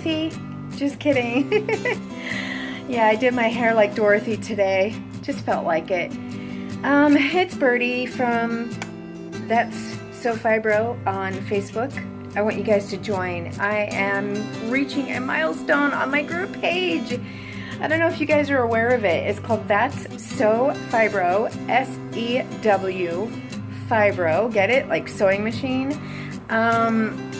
Dorothy. Just kidding. Yeah, I did my hair like Dorothy today. Just felt like it. It's Birdie from That's So Fibro on Facebook. I want you guys to join. I am reaching a milestone on my group page. I don't know if you guys are aware of it. It's called That's So Fibro, S-E-W, Fibro. Get it? Like sewing machine.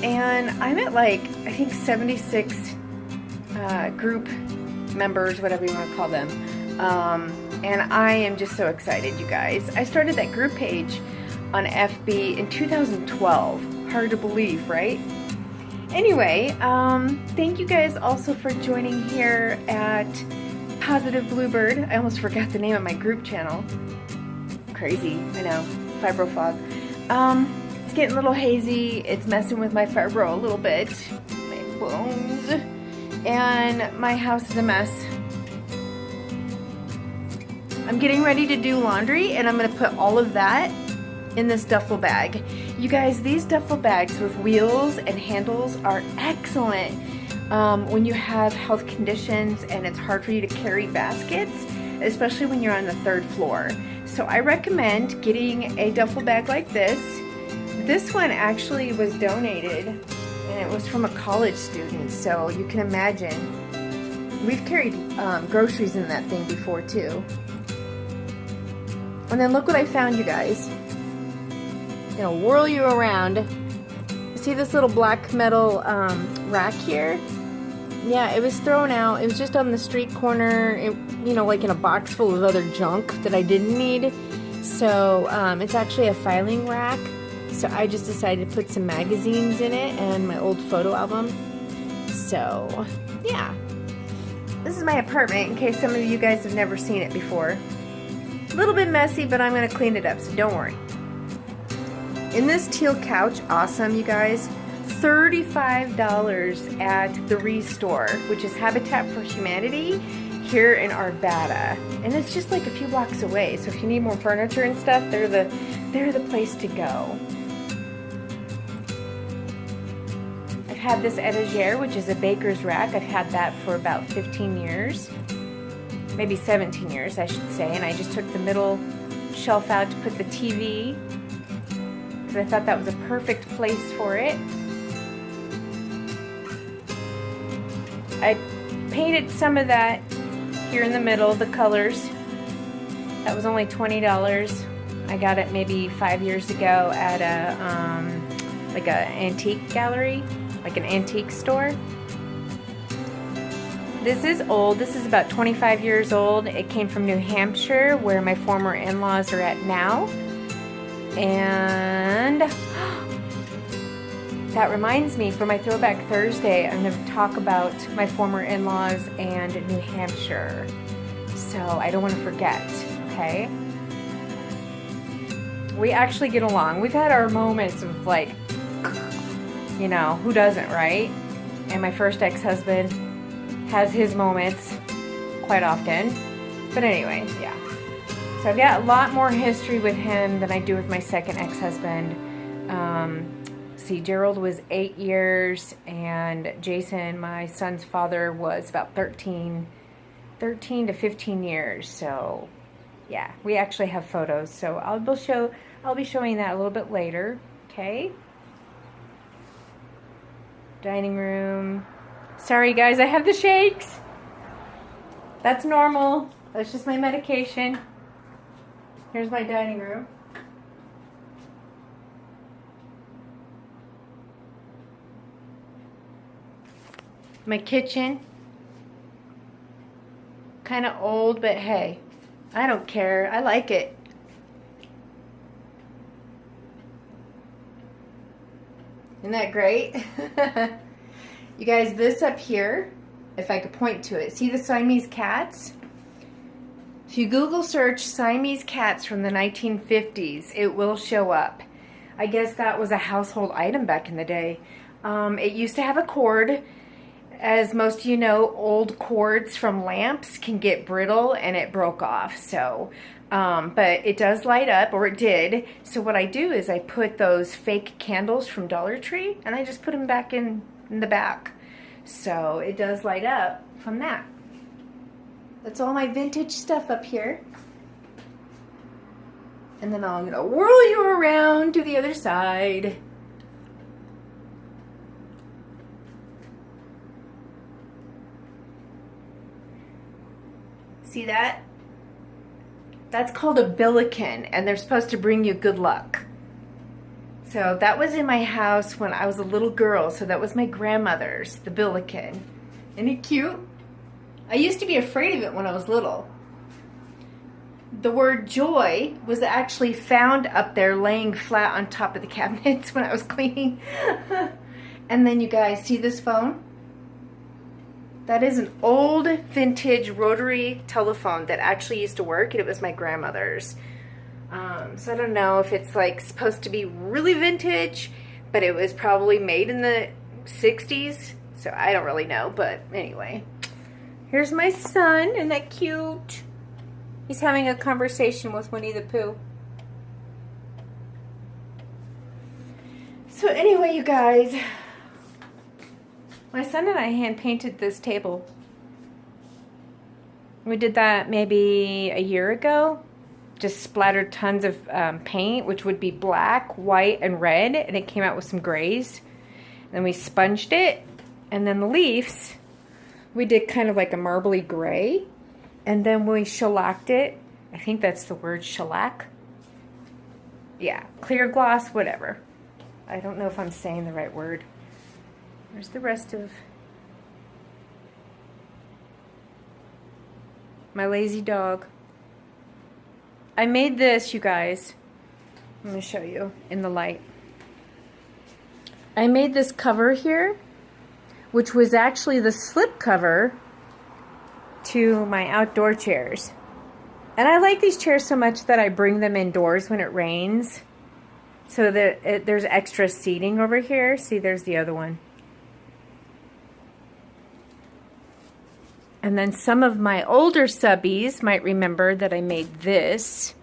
And I'm at like, I think 76 group members, whatever you want to call them. And I am just so excited, you guys. I started that group page on FB in 2012. Hard to believe, right? Anyway, thank you guys also for joining here at Positive Bluebird. I almost forgot the name of my group channel. Crazy, I know, fibro fog. It's getting a little hazy. It's messing with my fibro a little bit. My bones. And my house is a mess. I'm getting ready to do laundry, and I'm gonna put all of that in this duffel bag. You guys, these duffel bags with wheels and handles are excellent when you have health conditions and it's hard for you to carry baskets, especially when you're on the 3rd floor. So I recommend getting a duffel bag like this. This one actually was donated, and it was from a college student, so you can imagine. We've carried groceries in that thing before too. And then look what I found, you guys. Gonna whirl you around. See this little black metal rack here? Yeah, it was thrown out. It was just on the street corner, you know, like in a box full of other junk that I didn't need. So it's actually a filing rack. So I just decided to put some magazines in it and my old photo album. So yeah, this is my apartment in case some of you guys have never seen it before. A little bit messy, but I'm gonna clean it up, so don't worry. In this teal couch, awesome, you guys, $35 at the Restore, which is Habitat for Humanity here in Arvada. And it's just like a few blocks away, so if you need more furniture and stuff, they're the place to go. I've had this etagere, which is a baker's rack. I've had that for about 15 years. Maybe 17 years, I should say, and I just took the middle shelf out to put the TV because I thought that was a perfect place for it. I painted some of that here in the middle, the colors. That was only $20. I got it maybe 5 years ago at a like an antique gallery, like an antique store. This is old. This is about 25 years old. It came from New Hampshire, where my former in-laws are at now. And that reminds me, for my Throwback Thursday, I'm going to talk about my former in-laws and New Hampshire. So I don't want to forget, okay? We actually get along. We've had our moments of like, you know, who doesn't, right? And my first ex-husband has his moments quite often. But anyway, yeah. So I've got a lot more history with him than I do with my second ex-husband. See, Gerald was 8 years, and Jason, my son's father, was about 13 to 15 years. So yeah, we actually have photos. So I'll be showing that a little bit later, okay? Dining room. Sorry guys, I have the shakes. That's normal. That's just my medication. Here's my dining room. My kitchen. Kind of old, but hey, I don't care. I like it. Isn't that great? You guys, this up here, if I could point to it, see the Siamese cats? If you Google search Siamese cats from the 1950s, it will show up. I guess that was a household item back in the day. It used to have a cord. As most of you know, old cords from lamps can get brittle, and it broke off. So, but it does light up, or it did. So what I do is I put those fake candles from Dollar Tree, and I just put them back in the back. So it does light up from that. That's all my vintage stuff up here. And then I'm gonna whirl you around to the other side. See that? That's called a billiken, and they're supposed to bring you good luck. So that was in my house when I was a little girl, so that was my grandmother's, the billiken. Isn't it cute? I used to be afraid of it when I was little. The word joy was actually found up there laying flat on top of the cabinets when I was cleaning. And then you guys see this phone? That is an old vintage rotary telephone that actually used to work, and it was my grandmother's. So I don't know if it's like supposed to be really vintage, but it was probably made in the 60s. So I don't really know, but anyway. Here's my son, isn't that cute? He's having a conversation with Winnie the Pooh. So anyway, you guys, my son and I hand painted this table. We did that maybe a year ago. Just splattered tons of paint, which would be black, white, and red, and it came out with some grays. And then we sponged it, and then the leaves, we did kind of like a marbly gray. And then we shellacked it. I think that's the word, shellac. Yeah, clear gloss, whatever. I don't know if I'm saying the right word. Where's the rest of my lazy dog? I made this, you guys. I'm going to show you in the light. I made this cover here, which was actually the slip cover to my outdoor chairs. And I like these chairs so much that I bring them indoors when it rains. So that there's extra seating over here. See, there's the other one. And then some of my older subbies might remember that I made this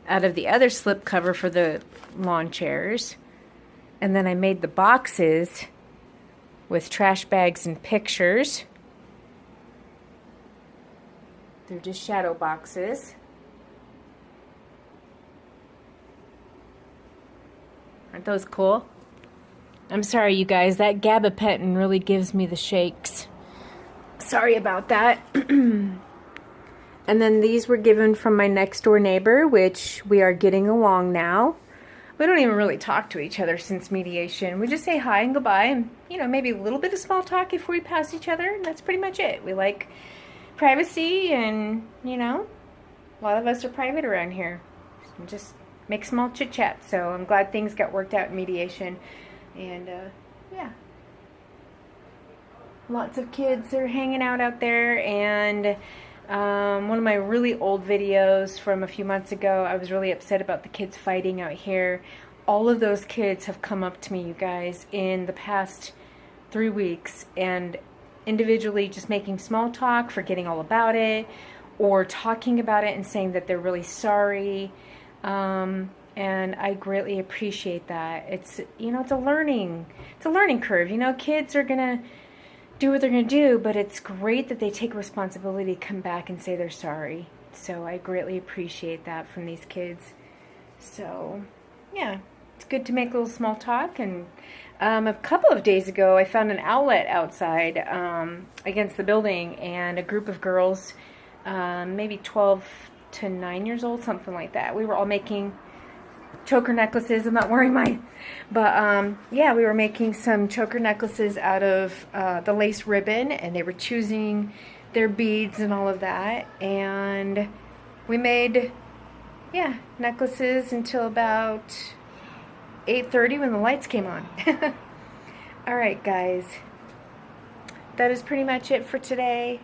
out of the other slip cover for the lawn chairs. And then I made the boxes with trash bags and pictures. They're just shadow boxes. Aren't those cool? I'm sorry, you guys. That gabapentin really gives me the shakes. Sorry about that. And then these were given from my next door neighbor, which we are getting along now. We don't even really talk to each other since mediation. We just say hi and goodbye, and maybe a little bit of small talk if we pass each other, and that's pretty much it. We like privacy, and a lot of us are private around here. And just make small chit chat. So I'm glad things got worked out in mediation, and yeah. Lots of kids are hanging out there, and one of my really old videos from a few months ago, I was really upset about the kids fighting out here. All of those kids have come up to me, you guys, in the past 3 weeks, and individually just making small talk, forgetting all about it, or talking about it and saying that they're really sorry. And I greatly appreciate that. It's it's a learning curve. Kids are gonna do what they're going to do, but it's great that they take responsibility to come back and say they're sorry. So I greatly appreciate that from these kids. So yeah, it's good to make a little small talk. And a couple of days ago I found an outlet outside against the building, and a group of girls, maybe 12 to 9 years old, something like that. We were all making choker necklaces. I'm not wearing mine, but yeah, we were making some choker necklaces out of the lace ribbon, and they were choosing their beads and all of that, and we made necklaces until about 8:30 when the lights came on. Alright guys, that is pretty much it for today.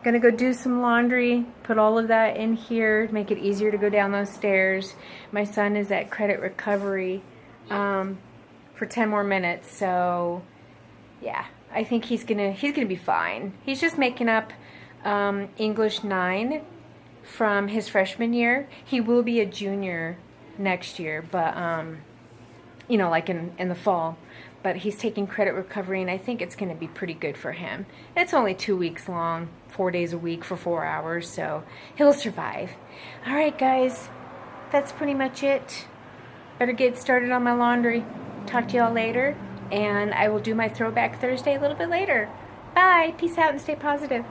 Gonna go do some laundry, put all of that in here, make it easier to go down those stairs. My son is at credit recovery for 10 more minutes, so yeah, I think he's gonna be fine. He's just making up English 9 from his freshman year. He will be a junior next year, but you know, like in the fall. But he's taking credit recovery, and I think it's going to be pretty good for him. It's only 2 weeks long, 4 days a week for 4 hours, so he'll survive. All right, guys, that's pretty much it. Better get started on my laundry. Talk to y'all later, and I will do my Throwback Thursday a little bit later. Bye. Peace out and stay positive.